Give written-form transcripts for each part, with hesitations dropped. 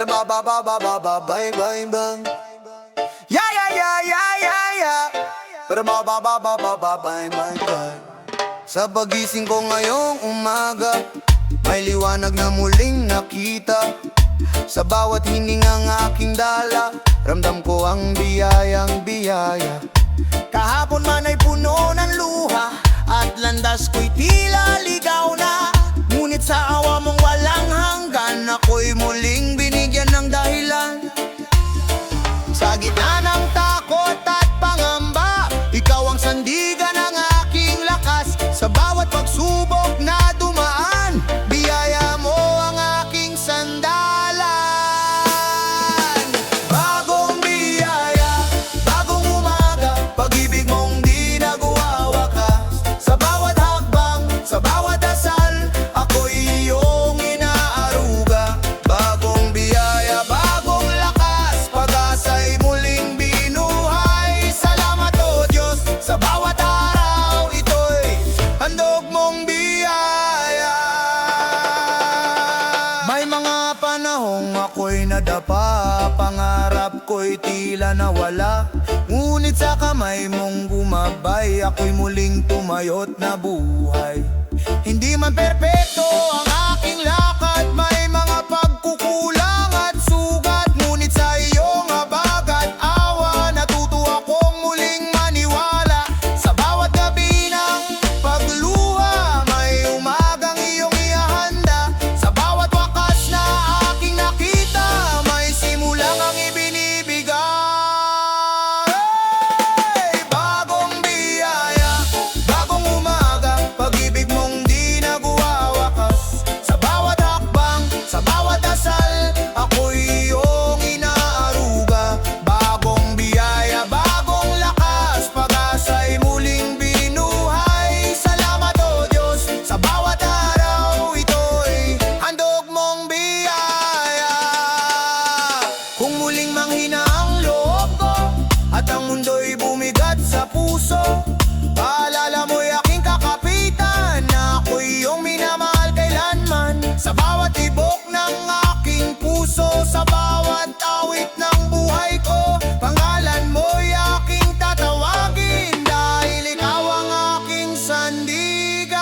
Ba ba ba ba ba ba ba bye bye bye. Yeah yeah yeah yeah yeah yeah. Ba ba ba ba ba ba ba bye bye bye. Sa pagising ko ngayong umaga, may liwanag na muling nakita. Sa bawat hiningang aking dala, ramdam ko ang biyayang biyaya. Kahapon man ay puno ng luha, at landas ko'y tila ligaw na. Ngunit sa awa mong walang hanggan, ako'y muling binigyan ng dahilan. Sa gitna ng takot at pangamba, ikaw ang sandigan ng aking lakas. Sa bawat pagsubok na dumaan, biyaya mo ang aking sandalan. Bagong biyaya, bagong umaga, pag-ibig mong di nagwawakas. Sa bawat hakbang, sa bawat dasal, ako'y iyong inaaruga. Bagong biyaya, bagong lakas, pag-asa'y muling binuhay. Salamat o Diyos, sa bawat araw ito'y handog mong biyaya. May mga panahong ako'y nadapa, pangarap ko'y tila nawala. Ngunit sa kamay mong gumabay, ako'y muling tumayo't nabuhay. Hindi man perpekto ang aking lakad, may mga pagkukulang at sugat. Ngunit sa iyong habag at awa, natuto akong muling maniwala. Sa bawat gabi ng pagluha, may umagang iyong ihahanda. Sa bawat wakas na aking nakita, may simulang ang ibinibigay. Bagong biyaya, bagong umaga, pag-ibig mong di nagwawakas. Sa bawat hakbang, sa bawat dasal, ako'y iyong inaaruga. Bagong biyaya, bagong lakas, pag-asa'y muling binuhay. Salamat o Diyos, sa bawat araw ito'y handog mong biyaya. Kung muling manghina ang loob ko, at ang mundo'y bumigat sa puso, paalala mo'y aking kakapitan, na ako'y iyong minamahal kailanman. Sa bawat tibok ng aking puso, sa bawat awit ng buhay ko, pangalan mo'y aking tatawagin, dahil ikaw ang aking sandigan.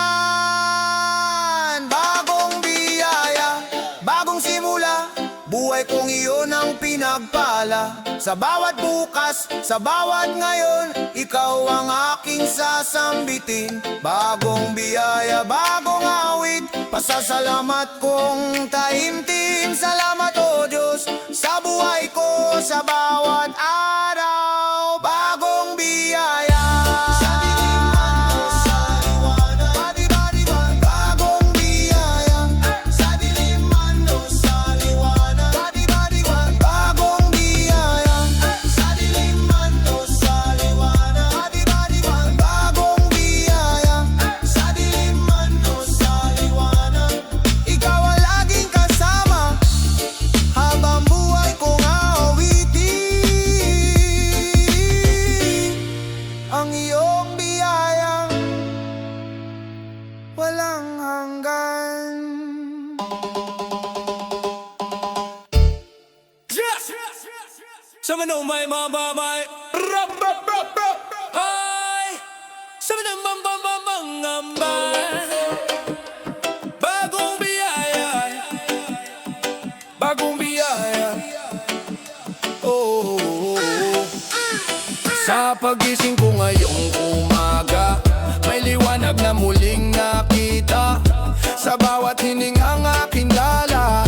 Bagong biyaya, bagong simula, buhay kong iyon ang pinagpala. Sa bawat bukas, sa bawat ngayon, ikaw ang aking sasambitin. Bagong biyaya, bagong awit, pasasalamat kong taimtim. Salamat o Diyos, sa buhay ko, sa bawat araw. Bagong biyaya, sa dilim man o sa liwanag. Badi-badi-bad. Bagong biyaya, sa dilim man o sa liwanag. Badi-badi-bad. Bagong biyaya, sa dilim man o sa liwanag. Badi-badi-bad. Bagong biyaya, sa dilim man o sa liwanag. Ikaw ang laging kasama, habang buhay kong aawitin. Ang iyong biyayang walang hanggan. Sama nung may mababay rap rap rap rap. Ay, sama nung mambambambambambay. Bagong biyaya, bagong biyaya. Oh, oh, oh. Sa pagising ko ngayong umaga, may liwanag na muling nakita. Sa bawat hiningang aking dala,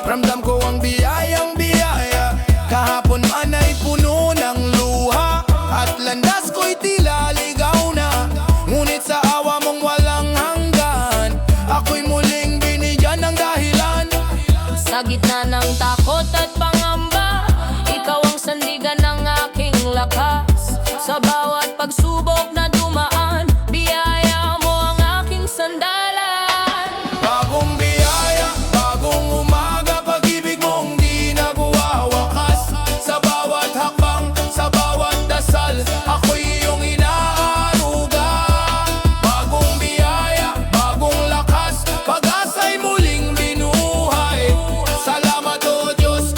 ramdam ko ang biyayang biyaya. Kahapon man ay puno ng luha, at landas ko'y tila ligaw na. Ngunit sa awa mong walang hanggan, ako'y muling binigyan ng dahilan. Sa gitna ng takot at pangamba, ikaw ang sandigan ng aking lakas. Sa bawat pagsubok na dumaan, biyaya mo ang aking sandalan. Bagong biyaya, bagong umaga, pag-ibig mong di nagwawakas. Sa bawat hakbang, sa bawat dasal, ako'y iyong inaaruga. Bagong biyaya, bagong lakas, pag-asa'y muling binuhay. Salamat o Diyos,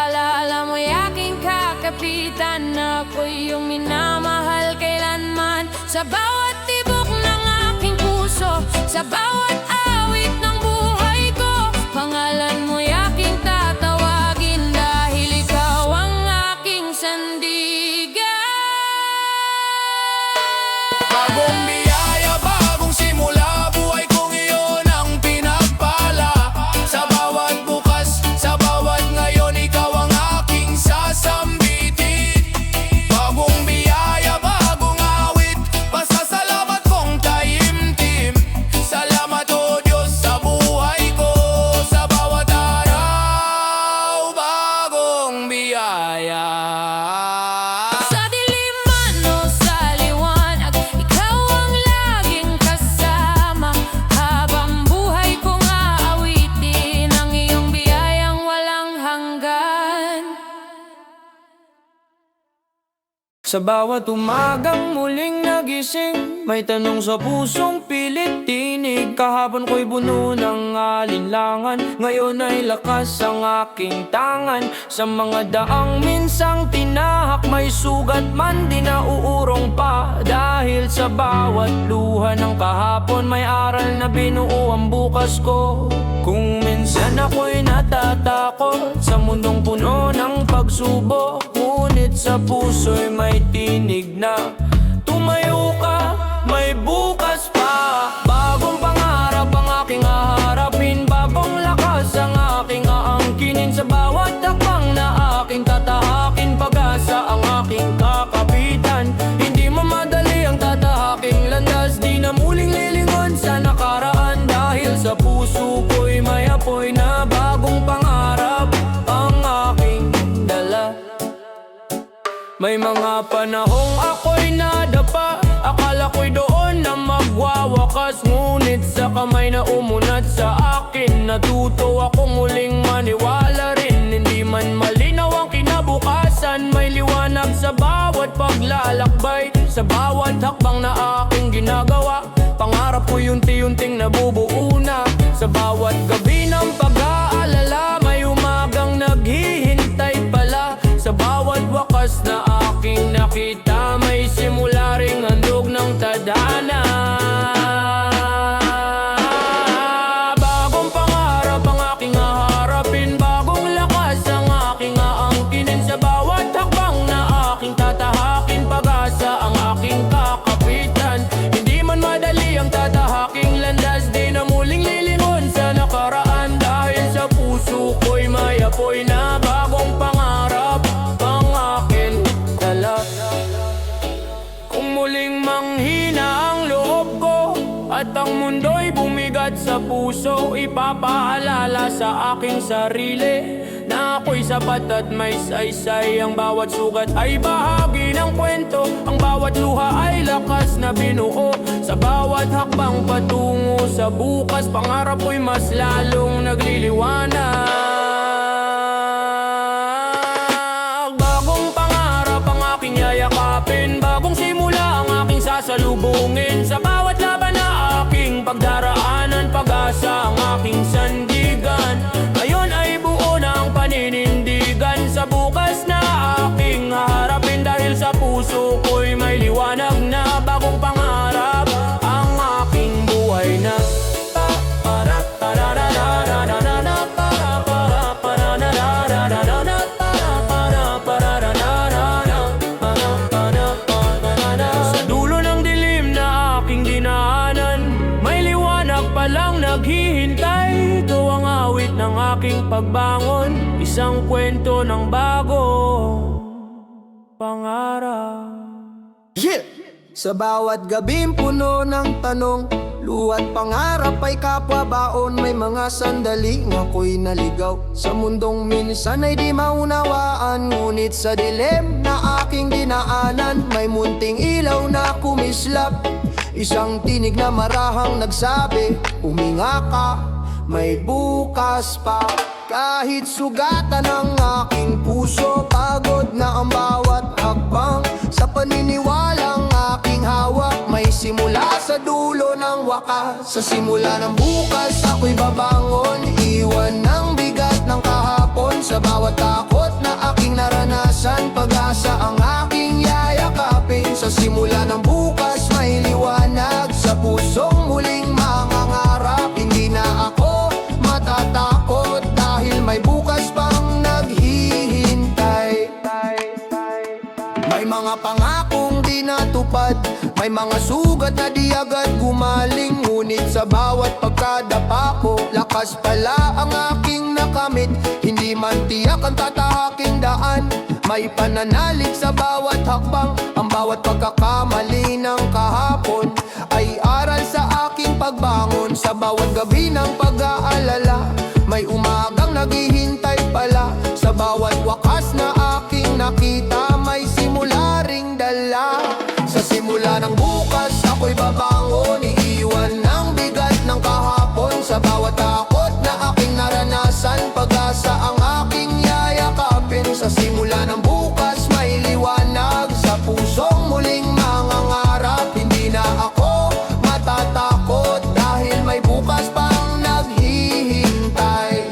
Paalala mo aking kakapitan, ako'y iyong minamahal kailanman. Sa bawat tibok ng aking puso, sa bawat awit ng buhay ko, pangalan mo aking tatawagin, dahil ikaw ang aking sandigan. Bagong biyaya, bagong simula, buhay kong iyon ang pinagpala. Sa bawat bukas, sa bawat ngayon, ikaw ang aking sasambitin. Bagong biyaya, bagong awit, pasasalamat kong taimtim. Salamat o Diyos sa buhay ko, sa bawat araw, bagong biyaya. Sa dilim man o sa liwanag, ikaw ang laging kasama. Habang buhay kong aawitin ang iyong biyayang walang hanggan. Sa bawat umagang muling nagising, may tanong sa pusong pilit tinig. Kahapon ko'y buno ng alinlangan, ngayon ay lakas ang aking tangan. Sa mga daang minsang tinahak, may sugat man di nauurong pa. Dahil sa bawat luha ng kahapon, may aral na binuo ang bukas ko. Kung minsan ako'y natatakot sa mundong puno ng pagsubok, ngunit sa puso'y may tinig na tumayo ka, may bukas pa. Bagong pangarap ang aking haharapin, bagong lakas ang aking aangkinin. Sa bawat hakbang na aking tatahakin, pag-asa ang aking kakapitan. Hindi mamadali ang tatahaking landas, di na muling lilingon sa nakaraan. Dahil sa puso ko'y may apoy na bagong pangarap ang aking dala. May mga panahong ako'y nadapa, akala ko'y doon na magwawakas. Ngunit sa kamay na umunat sa akin, natuto akong muling maniwala rin. Hindi man malinaw ang kinabukasan, may liwanag sa bawat paglalakbay. Sa bawat hakbang na aking ginagawa, pangarap ko'y unti-unting nabubuo na. Sa bawat gabi ng pag-aalala, may umagang naghihintay pala. Sa bawat wakas na aking nakita, may simula ring handog ng tadhana. Bagong pangarap ang aking haharapin, bagong lakas ang aking aangkinin. Sa bawat hakbang na aking tatahakin, pag-asa ang aking kakapitan. Hindi man madali ang tatahaking landas, di na muling lilingon sa nakaraan. Dahil sa puso ko'y may apoy na bagong pangarap ang akin dala. Kung muling manghina ang loob ko at ang mundo'y bumigat sa puso, ipapaalala sa aking sarili na ako'y sapat at may saysay. Ang bawat sugat ay bahagi ng kwento, ang bawat luha ay lakas na binuo. Sa bawat hakbang patungo sa bukas, pangarap ko'y mas lalong nagliliwanag. Bagong pangarap ang aking yayakapin, bagong simula ang aking sasalubungin. Sa bawat laban na aking pagdaraanan, pag-asa ang aking sandigan. Ngayon ay buo na ang paninindigan sa bukas na aking haharapin. Dahil sa puso ko'y may liwanag na bagong pangarap ang aking buhay na. Sa dulo ng dilim na aking dinaanan, may liwanag palang naghihintay. Ito ang awit ng aking pagbangon, isang kwento ng bagong pangarap. Yeah! Sa bawat gabing puno ng tanong, luwa't pangarap ay kapwa-baon. May mga sandaling ako'y naligaw sa mundong minsan ay di maunawaan. Ngunit sa dilim na aking dinaanan, may munting ilaw na kumislap. Isang tinig na marahang nagsabi, huminga ka, may bukas pa. Kahit sugatan ng aking puso, pagod na ang bawat hakbang. Sa paniniwalang aking hawak, may simula sa dulo ng wakas. Sa simula ng bukas, ako'y babangon, iwan ng bigat ng kahapon. Sa bawat takot na aking naranasan, pag-asa ang aking yayakapin. Sa simula ng bukas may liwanag, sa pusong muling mangangarap. Hindi na ako matatakot dahil may bukas pang naghihintay. May mga pangakong di natupad, may mga sugat na di agad gumaling. Ngunit sa bawat pagkadapa ko, lakas pala ang aking nakamit. Hindi man tiyak ang tatahaking daan, may pananalig sa bawat hakbang. Ang bawat pagkakamali ng kahapon ay aral sa aking pagbangon. Sa bawat gabi ng pag-aalala, may umagang naghihintay pala. Sa bawat wakas na aking nakita, may simula ring dala. Sa simula ng bukas, ako'y babangon, iiwan ng bigat ng kahapon. Sa bawat takot na aking naranasan, pag-asa ang aking yayakapin. Sa simula ng bukas, may liwanag, sa pusong muling mangangarap. Hindi na ako matatakot dahil may bukas pang naghihintay.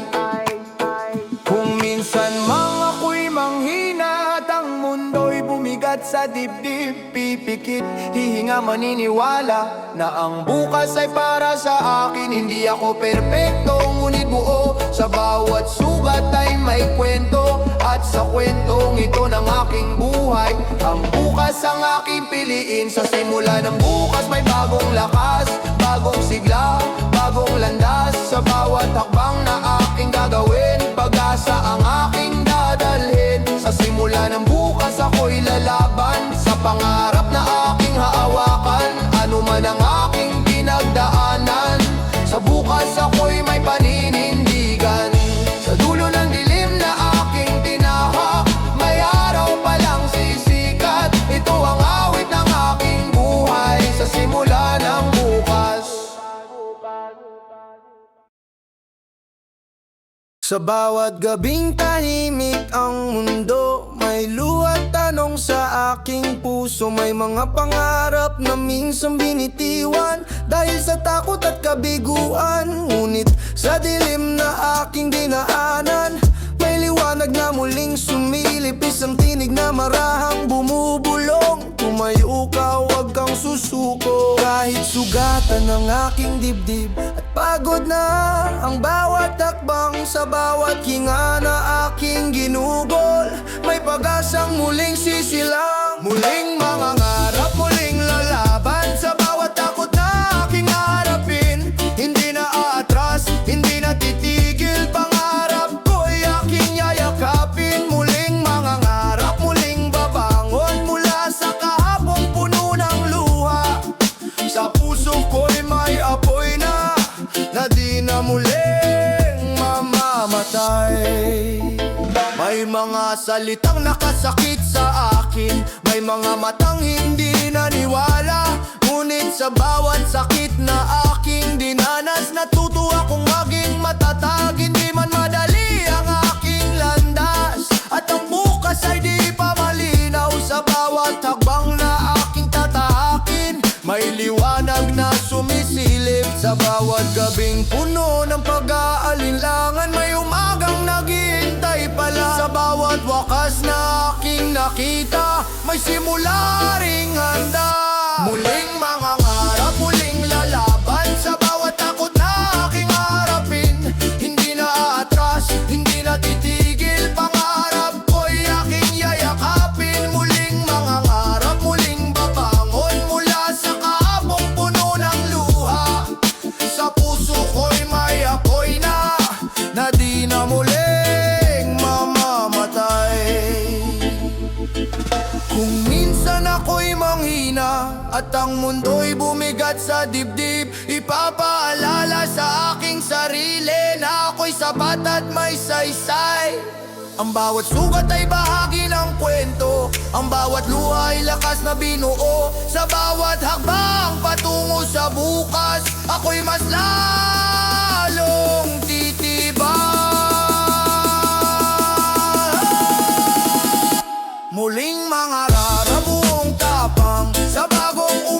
Kung minsan mang ako'y manghina at ang mundo'y bumigat sa dibdib, pipikit, hihinga, maniniwala na ang bukas ay para sa akin. Hindi ako perpekto, ngunit buo. Sa bawat sugat ay may kwento, at sa kwentong ito ng aking buhay, ang bukas ang aking piliin. Sa simula ng bukas may bagong lakas, bagong sigla, bagong landas. Sa bawat hakbang na aking gagawin, pag-asa ang aking dadalhin. Sa simula ng bukas ako'y lalaban, sa pangarap na aking haawakan. Ano man ang aking pinagdaanan, sa bukas ako'y may paninindigan. Sa dulo ng dilim na aking tinahak, may araw palang sisikat. Ito ang awit ng aking buhay, sa simula ng bukas. Sa bawat gabing tahimik ang mundo, may luhat tanong sa aking puso. May mga pangarap na minsan binitiwan dahil sa takot at kabiguan. Ngunit sa dilim na aking dinaanan, may liwanag na muling sumilip. Isang tinig na marahang bumubulong, tumayo ka, huwag kang susuko. Kahit sugatan ng aking dibdib at pagod na ang bawat hakbang, sa bawat hinga na aking ginugol, may pag-asang muling sisilang. Muling mangangarap, muling lalaban, sa bawat takot na aking harapin. Hindi na aatras, hindi na titigil, pangarap ko'y aking yayakapin. Muling mangangarap, muling babangon mula sa kahapong puno ng luha. Sa puso ko'y may apoy na di na muling mamamatay. May mga salitang nakasakit sa akin, may mga matang hindi naniwala. Ngunit sa bawat sakit na aking dinanas, natuto akong maging matatag. Hindi man madali ang aking landas, at ang bukas ay di pa malinaw. Sa bawat hakbang na aking tatahakin, may liwanag na sumisilip. Sa bawat gabing puno ng pag-aalinlangan, may umagang naghihintay pala. Sa bawat wakas na aking nakita, may simula ring handa. Muling mangangarap, muling lalaban, sa bawat takot na aking harapin. Hindi na aatras, hindi na titigil, pangarap ko'y aking yayakapin. Muling mangangarap, muling babangon mula sa kahapong puno ng luha. Sa puso ko'y may apoy na di na muling mamamatay. Kung minsan ako'y manghina at ang mundo'y bumigat sa dibdib, ipapaalala sa aking sarili na ako'y sapat at may saysay. Ang bawat sugat ay bahagi ng kwento, ang bawat luha ay lakas na binuo. Sa bawat hakbang patungo sa bukas, ako'y mas lalong titibay. Muling mangarap, buong tapang, sa bagong